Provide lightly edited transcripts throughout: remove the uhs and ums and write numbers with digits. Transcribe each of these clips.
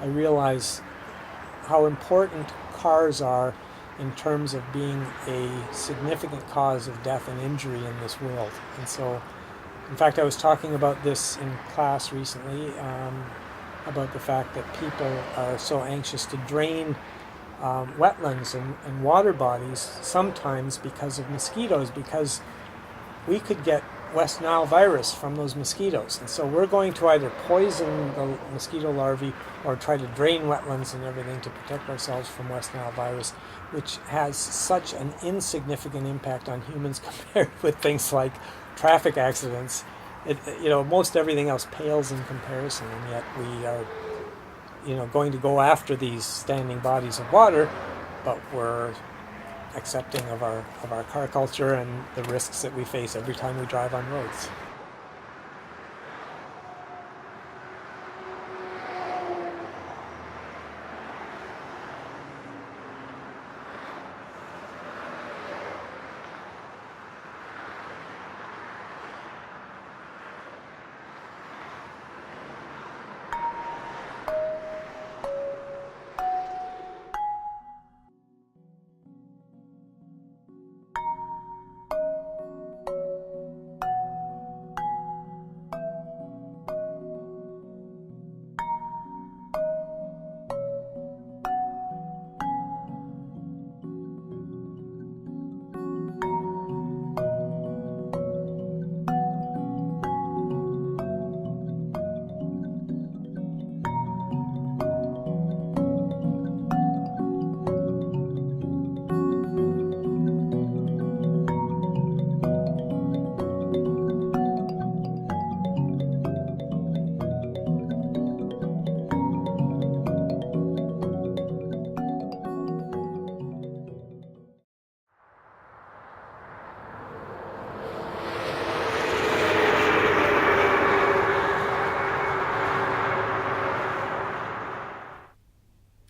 I realize how important cars are in terms of being a significant cause of death and injury in this world. And so, in fact, I was talking about this in class recently, about the fact that people are so anxious to drain wetlands and water bodies sometimes because of mosquitoes, because we could get West Nile virus from those mosquitoes. And so we're going to either poison the mosquito larvae or try to drain wetlands and everything to protect ourselves from West Nile virus, which has such an insignificant impact on humans compared with things like traffic accidents. Most everything else pales in comparison, and yet we are, going to go after these standing bodies of water, but we're accepting of our car culture and the risks that we face every time we drive on roads.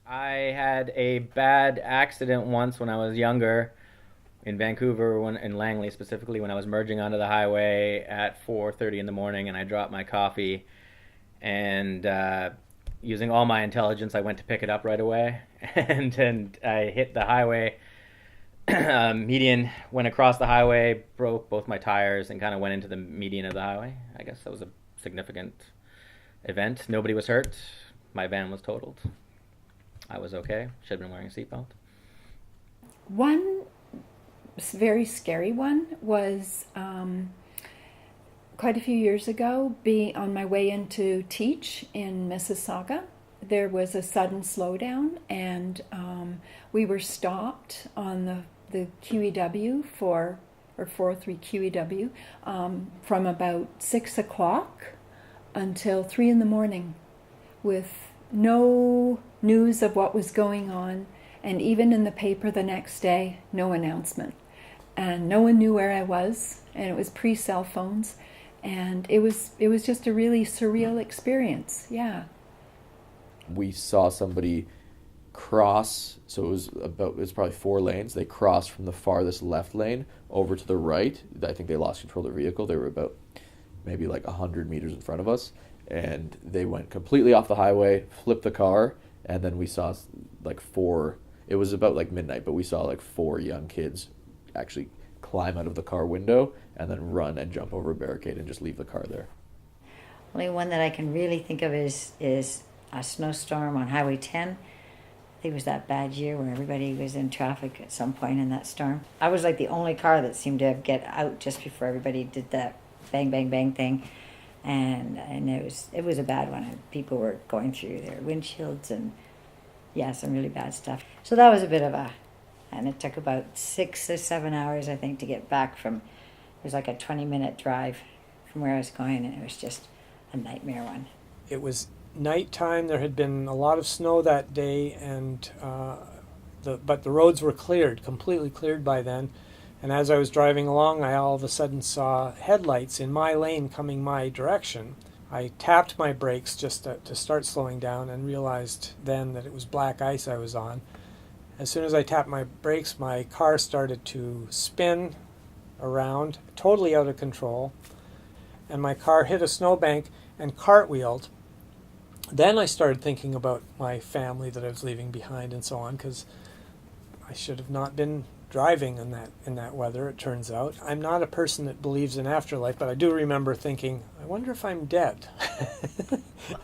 I had a bad accident once when I was younger in Vancouver, in Langley specifically, when I was merging onto the highway at 4:30 in the morning, and I dropped my coffee. And using all my intelligence, I went to pick it up right away, and I hit the highway median, went across the highway, broke both my tires, and kind of went into the median of the highway. I guess that was a significant event. Nobody was hurt. My van was totaled. I was okay. Should have been wearing a seatbelt. One very scary one was quite a few years ago, on my way in to teach in Mississauga. There was a sudden slowdown, and we were stopped on the QEW 403 QEW from about 6 o'clock until 3 in the morning with no news of what was going on, and even in the paper the next day, no announcement. And no one knew where I was, and it was pre-cell phones, and it was just a really surreal experience. Yeah. We saw somebody cross, so it was probably 4 lanes. They crossed from the farthest left lane over to the right. I think they lost control of their vehicle. They were about maybe like 100 meters in front of us, and they went completely off the highway, flipped the car, and then we saw like 4, it was about like midnight, but we saw like 4 young kids actually climb out of the car window and then run and jump over a barricade and just leave the car there. Only one that I can really think of is a snowstorm on Highway 10. I think it was that bad year where everybody was in traffic at some point in that storm. I was like the only car that seemed to get out just before everybody did that bang, bang, bang thing. And it was a bad one. And people were going through their windshields and, yeah, some really bad stuff. So that was a bit of and it took about 6 or 7 hours, I think, to get back from, it was like a 20-minute drive from where I was going, and it was just a nightmare one. It was nighttime. There had been a lot of snow that day, and but the roads were cleared, completely cleared by then. And as I was driving along, I all of a sudden saw headlights in my lane coming my direction. I tapped my brakes just to start slowing down and realized then that it was black ice I was on. As soon as I tapped my brakes, my car started to spin around, totally out of control, and my car hit a snowbank and cartwheeled then I started thinking about my family that I was leaving behind and so on, because I should have not been driving in that weather, it turns out. I'm not a person that believes in afterlife, but I do remember thinking, I wonder if I'm dead.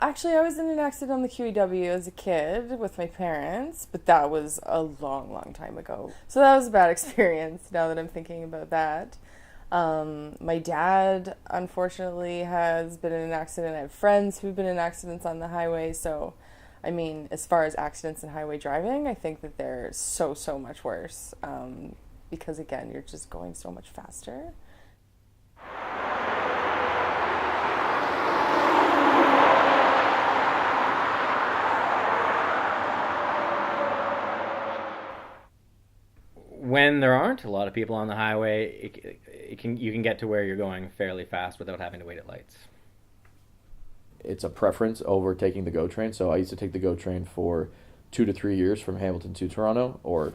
Actually, I was in an accident on the QEW as a kid with my parents, but that was a long, long time ago. So that was a bad experience now that I'm thinking about that. My dad, unfortunately, has been in an accident. I have friends who've been in accidents on the highway. So, I mean, as far as accidents and highway driving, I think that they're so, so much worse. Because, again, you're just going so much faster. When there aren't a lot of people on the highway, you can get to where you're going fairly fast without having to wait at lights. It's a preference over taking the GO train. So I used to take the GO train for 2 to 3 years from Hamilton to Toronto, or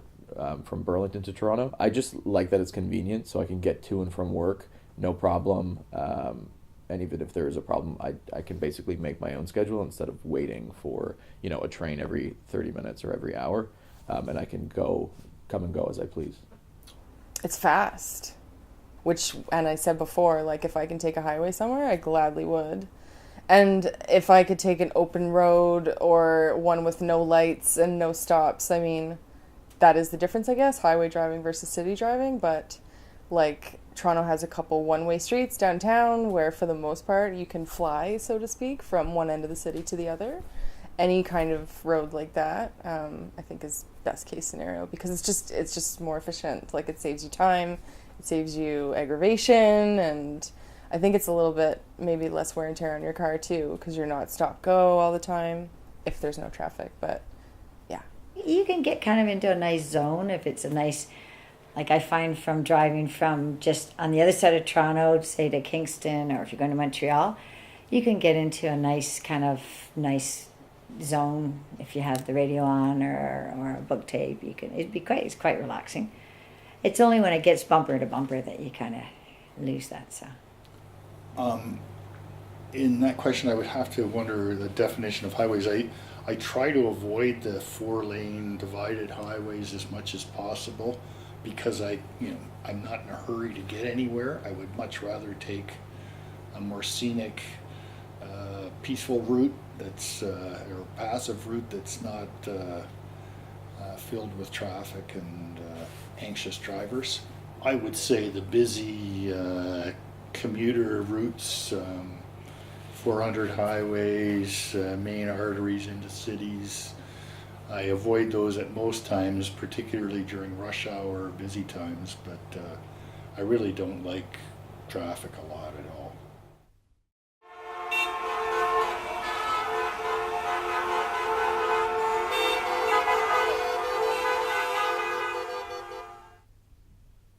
from Burlington to Toronto. I just like that it's convenient, so I can get to and from work, no problem. And even if there is a problem, I can basically make my own schedule instead of waiting for a train every 30 minutes or every hour, and I can come and go as I please. It's fast, and I said before, like, if I can take a highway somewhere, I gladly would. And if I could take an open road or one with no lights and no stops, I mean, that is the difference, I guess, highway driving versus city driving. But, like, Toronto has a couple one-way streets downtown where, for the most part, you can fly, so to speak, from one end of the city to the other. Any kind of road like that, I think, is best case scenario, because it's just more efficient. Like, it saves you time, it saves you aggravation, and I think it's a little bit maybe less wear and tear on your car too, because you're not stop go all the time if there's no traffic. But yeah, You can get kind of into a nice zone if it's a nice, like I find from driving from just on the other side of Toronto, say to Kingston, or if you're going to Montreal, you can get into a nice nice zone if you have the radio on or a book tape. It's quite relaxing. It's only when it gets bumper to bumper that you kind of lose that. So in that question, I would have to wonder the definition of highways. I try to avoid the 4-lane divided highways as much as possible, because I'm not in a hurry to get anywhere. I would much rather take a more scenic, peaceful route or passive route that's not filled with traffic and anxious drivers. I would say the busy commuter routes, 400 highways, main arteries into cities, I avoid those at most times, particularly during rush hour, busy times, but I really don't like traffic a lot at all.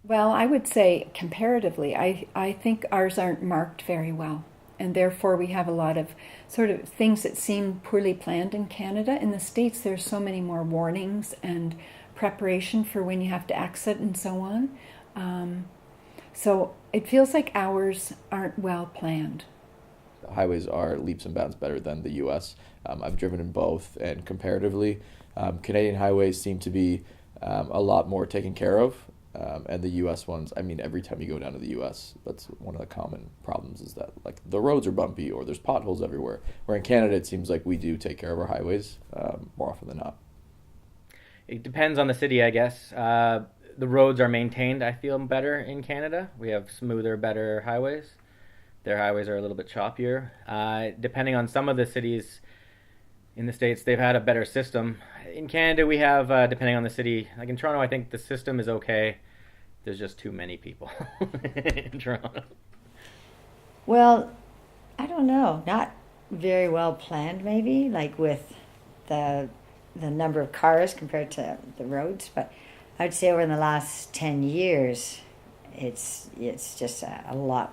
Well, I would say comparatively, I think ours aren't marked very well. And therefore we have a lot of sort of things that seem poorly planned in Canada. In the States, there's so many more warnings and preparation for when you have to exit and so on. So it feels like ours aren't well planned. Highways are leaps and bounds better than the U.S. I've driven in both, and comparatively, Canadian highways seem to be a lot more taken care of. And the U.S. ones, I mean, every time you go down to the U.S., that's one of the common problems, is that, like, the roads are bumpy or there's potholes everywhere. Where in Canada, it seems like we do take care of our highways more often than not. It depends on the city, I guess. The roads are maintained, I feel, better in Canada. We have smoother, better highways. Their highways are a little bit choppier. Depending on some of the cities in the States, they've had a better system. In Canada, we have, depending on the city, like in Toronto, I think the system is okay. There's just too many people in Toronto. well, I don't know, not very well planned maybe, like with the number of cars compared to the roads, but I'd say over the last 10 years, it's just a lot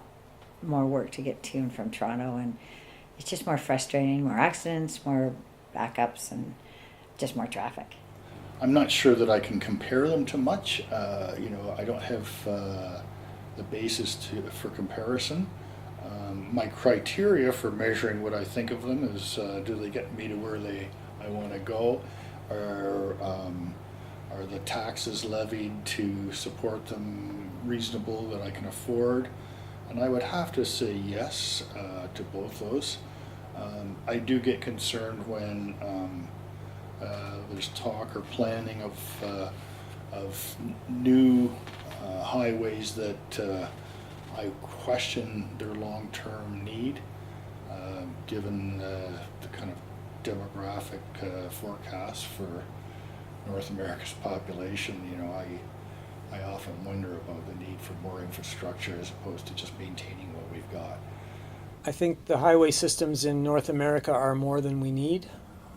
more work to get to and from Toronto, and it's just more frustrating, more accidents, more backups, and just more traffic. I'm not sure that I can compare them to much. I don't have the basis for comparison. my criteria for measuring what I think of them is, do they get me to where I want to go? Are the taxes levied to support them reasonable that I can afford? And I would have to say yes to both those. I do get concerned when there's talk or planning of new highways that I question their long-term need, given the kind of demographic forecast for North America's population. You know, I often wonder about the need for more infrastructure as opposed to just maintaining what we've got. I think the highway systems in North America are more than we need.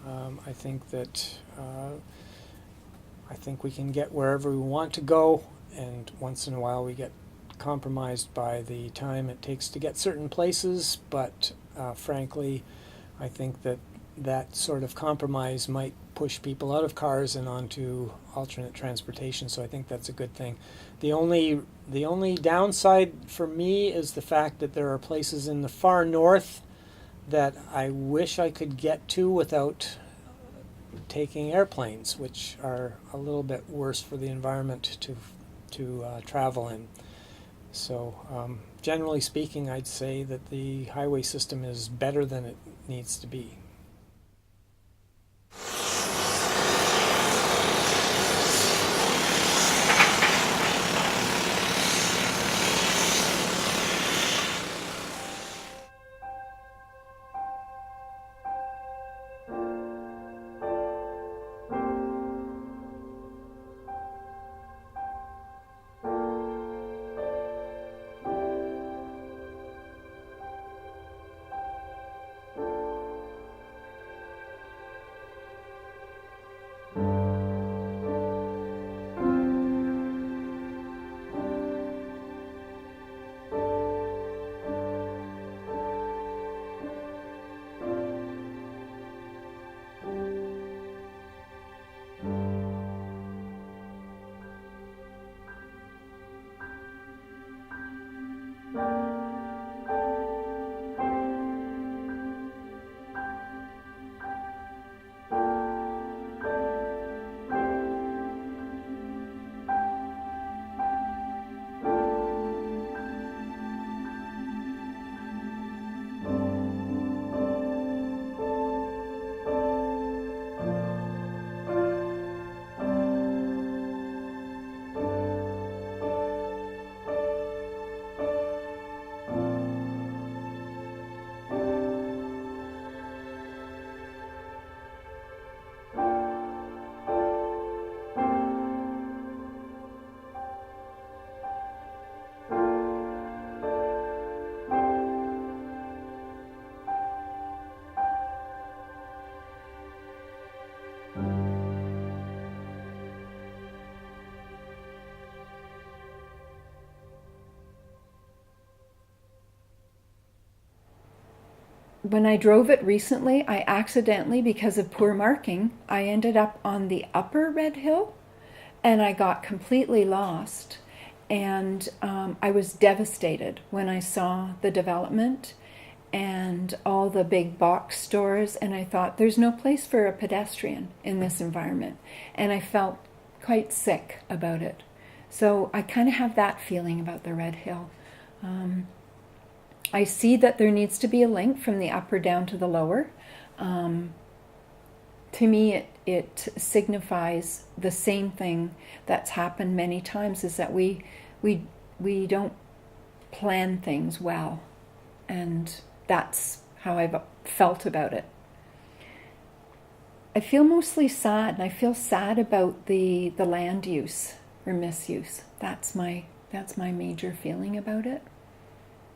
I think that I think we can get wherever we want to go, and once in a while we get compromised by the time it takes to get certain places, but frankly, I think that that sort of compromise might push people out of cars and onto alternate transportation, so I think that's a good thing. The only downside for me is the fact that there are places in the far north that I wish I could get to without taking airplanes, which are a little bit worse for the environment to travel in. So generally speaking, I'd say that the highway system is better than it needs to be. When I drove it recently, I accidentally, because of poor marking, I ended up on the upper Red Hill, and I got completely lost. And I was devastated when I saw the development and all the big box stores, and I thought, there's no place for a pedestrian in this environment. And I felt quite sick about it. So I kind of have that feeling about the Red Hill. I see that there needs to be a link from the upper down to the lower. To me, it signifies the same thing that's happened many times, is that we don't plan things well. And that's how I've felt about it. I feel mostly sad, and I feel sad about the land use or misuse. That's my major feeling about it.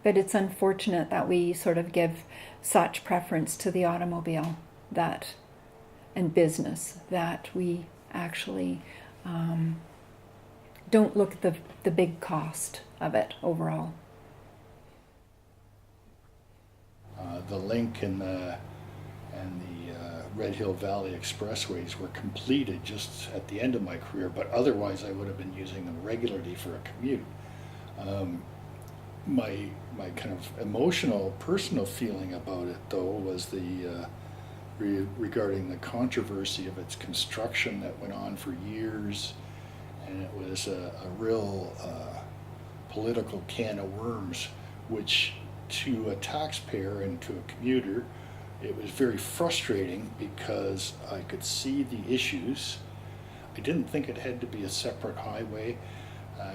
But it's unfortunate that we sort of give such preference to the automobile and business that we actually don't look at the big cost of it overall. The link and the Red Hill Valley Expressways were completed just at the end of my career, but otherwise I would have been using them regularly for a commute. my kind of emotional, personal feeling about it, though, was regarding the controversy of its construction that went on for years, and it was a real political can of worms, which to a taxpayer and to a commuter, it was very frustrating because I could see the issues. I didn't think it had to be a separate highway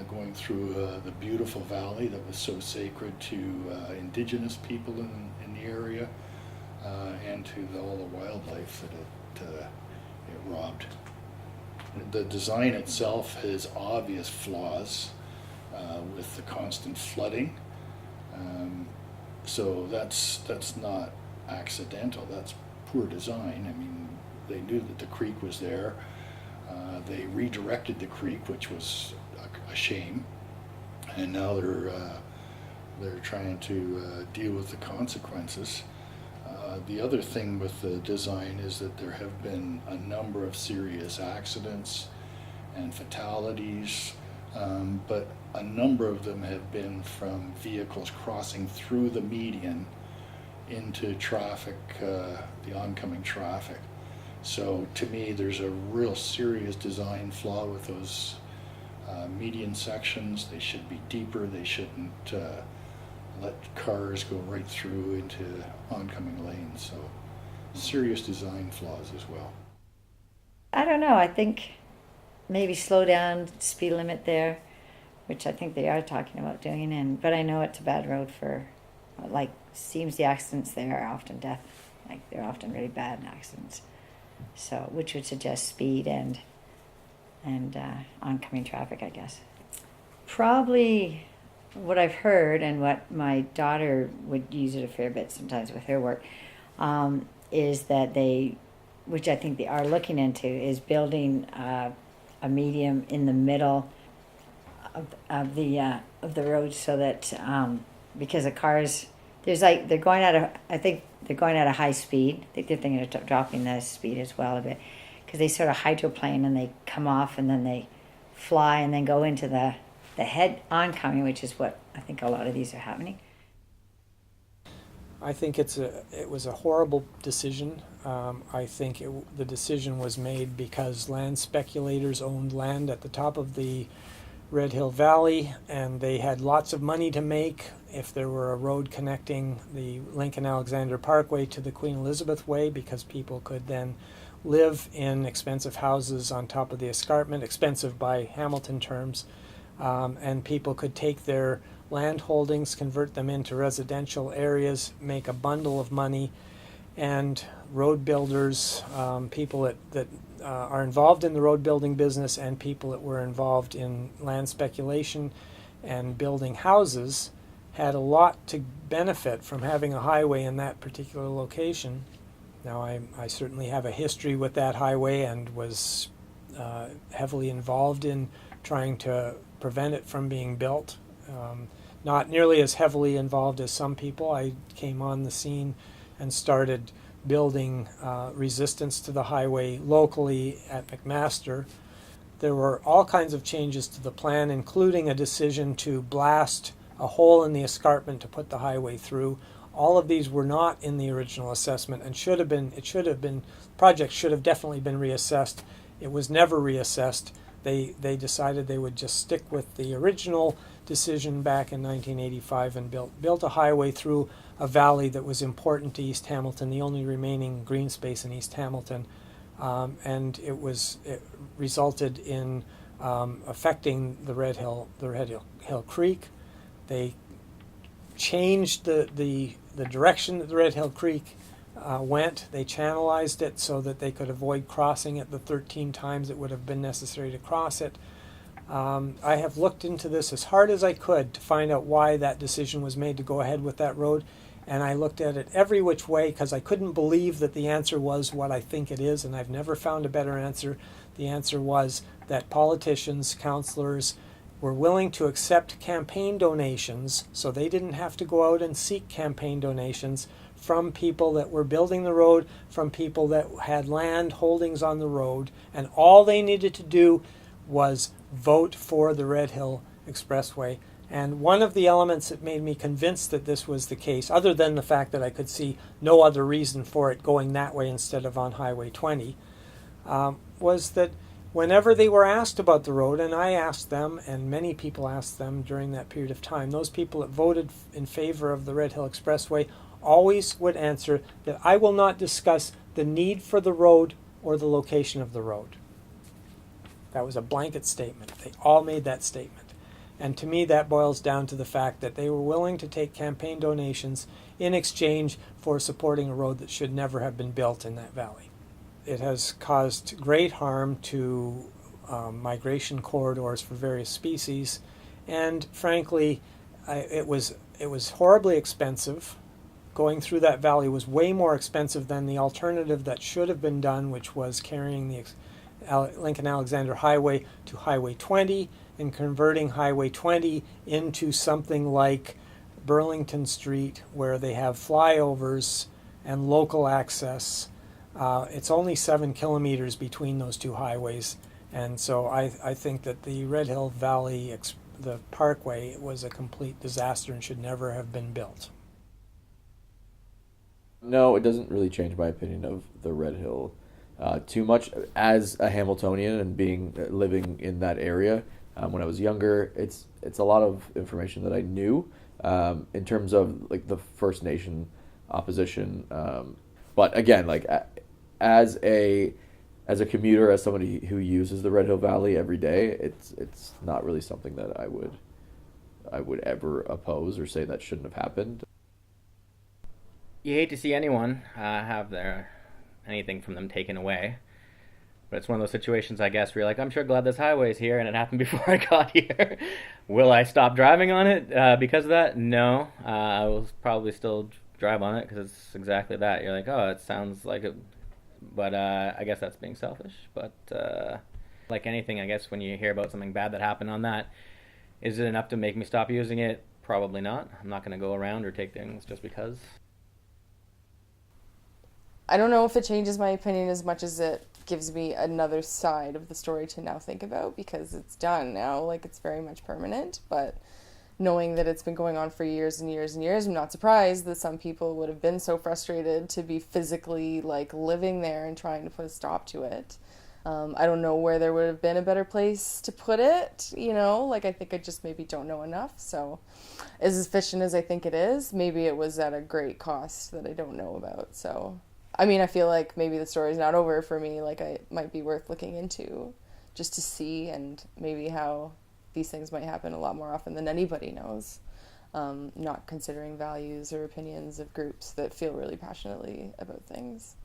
going through the beautiful valley that was so sacred to indigenous people in the area and to all the wildlife that it robbed. The design itself has obvious flaws with the constant flooding. So that's not accidental, that's poor design. I mean, they knew that the creek was there. They redirected the creek, which was a shame, and now they're trying to deal with the consequences. The other thing with the design is that there have been a number of serious accidents and fatalities, but a number of them have been from vehicles crossing through the median into traffic, the oncoming traffic. So to me, there's a real serious design flaw with those median sections. They should be deeper. They shouldn't let cars go right through into oncoming lanes. So serious design flaws as well. I don't know. I think maybe slow down speed limit there, which I think they are talking about doing. But I know it's a bad road for, like, seems the accidents there are often death. Like, they're often really bad accidents. So, which would suggest speed and oncoming traffic, I guess. Probably what I've heard and what my daughter would use it a fair bit sometimes with her work, is that they, which I think they are looking into, is building a medium in the middle of the road, so that because the cars, there's like, they're going at a high speed. I think they're thinking of dropping the speed as well a bit, because they sort of hydroplane and they come off and then they fly and then go into the head oncoming, which is what I think a lot of these are happening. I think it was a horrible decision. I think the decision was made because land speculators owned land at the top of the Red Hill Valley, and they had lots of money to make if there were a road connecting the Lincoln Alexander Parkway to the Queen Elizabeth Way, because people could then live in expensive houses on top of the escarpment, expensive by Hamilton terms, and people could take their land holdings, convert them into residential areas, make a bundle of money, and road builders, people that are involved in the road building business and people that were involved in land speculation and building houses had a lot to benefit from having a highway in that particular location. Now, I certainly have a history with that highway and was heavily involved in trying to prevent it from being built. Not nearly as heavily involved as some people. I came on the scene and started building resistance to the highway locally at McMaster. There were all kinds of changes to the plan, including a decision to blast a hole in the escarpment to put the highway through. All of these were not in the original assessment and project should have definitely been reassessed. It was never reassessed. They decided they would just stick with the original decision back in 1985 and built a highway through a valley that was important to East Hamilton, the only remaining green space in East Hamilton, and it resulted in affecting the Red Hill Creek. They changed the direction that the Red Hill Creek went. They channelized it so that they could avoid crossing it the 13 times it would have been necessary to cross it. I have looked into this as hard as I could to find out why that decision was made to go ahead with that road, and I looked at it every which way because I couldn't believe that the answer was what I think it is, and I've never found a better answer. The answer was that politicians, councillors, were willing to accept campaign donations, so they didn't have to go out and seek campaign donations from people that were building the road, from people that had land holdings on the road, and all they needed to do was vote for the Red Hill Expressway. And one of the elements that made me convinced that this was the case, other than the fact that I could see no other reason for it going that way instead of on Highway 20, was that whenever they were asked about the road, and I asked them, and many people asked them during that period of time, those people that voted in favor of the Red Hill Expressway always would answer that I will not discuss the need for the road or the location of the road. That was a blanket statement. They all made that statement. And to me, that boils down to the fact that they were willing to take campaign donations in exchange for supporting a road that should never have been built in that valley. It has caused great harm to migration corridors for various species, and frankly, it was horribly expensive. Going through that valley was way more expensive than the alternative that should have been done, which was carrying the Lincoln-Alexander Highway to Highway 20 and converting Highway 20 into something like Burlington Street, where they have flyovers and local access. It's only 7 kilometers between those two highways, and so I think that the Red Hill Valley, the Parkway, was a complete disaster and should never have been built. No, it doesn't really change my opinion of the Red Hill too much. As a Hamiltonian and living in that area when I was younger, it's a lot of information that I knew in terms of like the First Nation opposition. But again, like as a commuter, as somebody who uses the Red Hill Valley every day, it's not really something that I would ever oppose or say that shouldn't have happened. You hate to see anyone have anything from them taken away, but it's one of those situations, I guess, where you're like, I'm sure glad this highway's here, and it happened before I got here. Will I stop driving on it because of that? No, I will probably still drive on it because it's exactly that. You're like, oh, it sounds like it, but I guess that's being selfish. But like anything, I guess when you hear about something bad that happened on that, is it enough to make me stop using it? Probably not. I'm not going to go around or take things just because. I don't know if it changes my opinion as much as it gives me another side of the story to now think about, because it's done now, like it's very much permanent. But knowing that it's been going on for years and years and years, I'm not surprised that some people would have been so frustrated to be physically like living there and trying to put a stop to it. I don't know where there would have been a better place to put it, like I think I just maybe don't know enough. So as efficient as I think it is, maybe it was at a great cost that I don't know about. So I mean, I feel like maybe the story's not over for me. Like, it might be worth looking into just to see, and maybe how these things might happen a lot more often than anybody knows, not considering values or opinions of groups that feel really passionately about things.